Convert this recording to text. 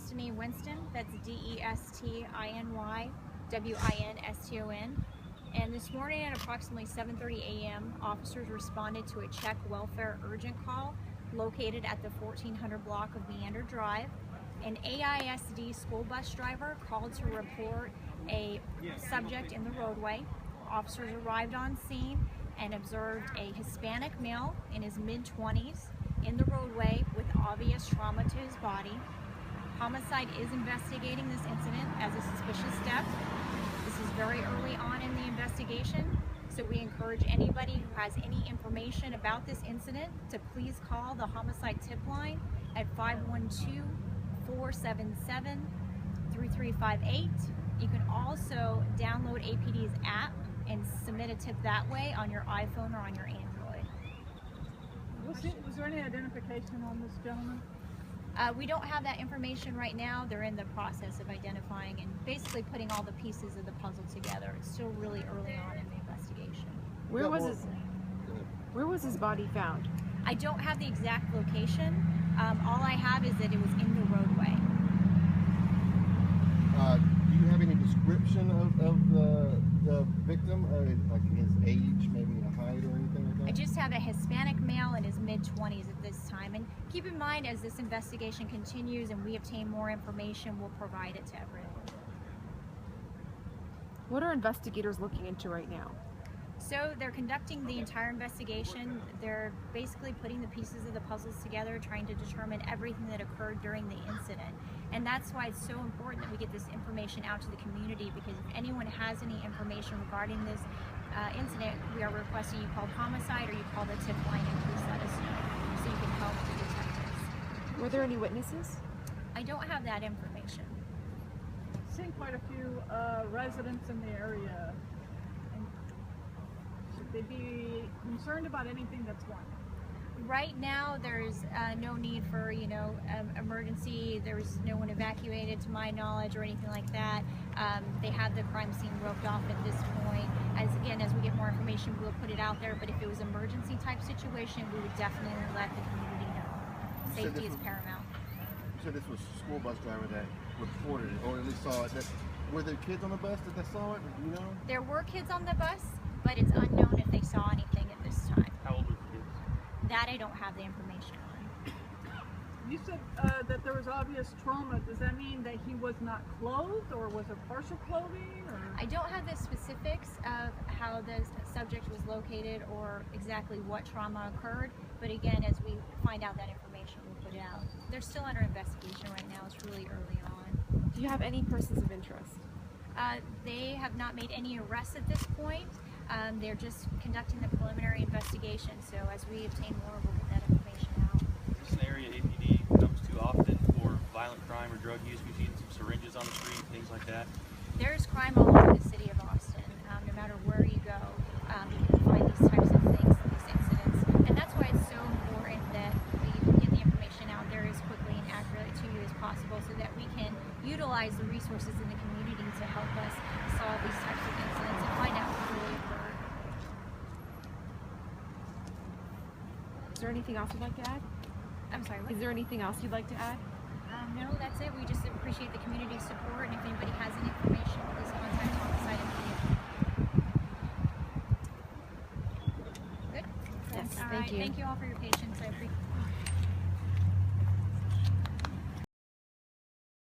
Destiny Winston. That's DESTINYWINSTON. And this morning at approximately 7:30 a.m., officers responded to a Czech welfare urgent call located at the 1400 block of Meander Drive. An AISD school bus driver called to report a subject in the roadway. Officers arrived on scene and observed a Hispanic male in his mid-20s in the roadway with obvious trauma to his body. Homicide is investigating this incident as a suspicious death. This is very early on in the investigation, so we encourage anybody who has any information about this incident to please call the Homicide tip line at 512-477-3358. You can also download APD's app and submit a tip that way on your iPhone or on your Android. Was there any identification on this gentleman? We don't have that information right now. They're in the process of identifying and basically putting all the pieces of the puzzle together. It's still really early on in the investigation. Where was his body found? I don't have the exact location. All I have is that it was in the roadway. Do you have any description of the victim, like his age, maybe a height or anything like that? I just have a Hispanic male in his mid-20s at this time. And keep in mind, as this investigation continues and we obtain more information, we'll provide it to everyone. What are investigators looking into right now? So they're conducting the entire investigation. They're basically putting the pieces of the puzzles together, trying to determine everything that occurred during the incident. And that's why it's so important that we get this information out to the community, because if anyone has any information regarding this incident, we are requesting you call Homicide or you call the tip line and please let us know so you can help the detectives. Were there any witnesses? I don't have that information. Seen quite a few residents in the area. Should they be concerned about anything that's going on? Right now, there's no need for, emergency. There's no one evacuated to my knowledge or anything like that. They have the crime scene roped off at this point. As we get more information, we'll put it out there. But if it was emergency type situation, we would definitely let the community know. Safety is paramount. You said this was a school bus driver that reported it, or at least saw it. Were there kids on the bus that saw it? Do you know? There were kids on the bus, but it's unknown if they saw anything at this time. How old were the kids? That I don't have the information on. You said that there was obvious trauma. Does that mean that he was not clothed, or was it partial clothing? Or? I don't have the specifics of how the subject was located or exactly what trauma occurred, but again, as we find out that information, we'll put it out. They're still under investigation right now. It's really early on. Do you have any persons of interest? They have not made any arrests at this point. They're just conducting the preliminary investigation, so as we obtain more, we'll get that information out. Is this an area APD comes to often for violent crime or drug use? We've seen some syringes on the street, things like that. There's crime all over the city of Austin. No matter where you go, you can find these types of things, these incidents. And that's why it's so important that we get the information out there as quickly and accurately to you as possible so that we can utilize the resources in the community to help us solve these types of incidents and find out what really occurred. Is there anything else you'd like to add? I'm sorry, what? Is there anything else you'd like to add? No, that's it. We just appreciate the community support, and if anybody has any information, please contact Homicide immediately. Good? Yes, All thank right. you. Thank you all for your patience. I appreciate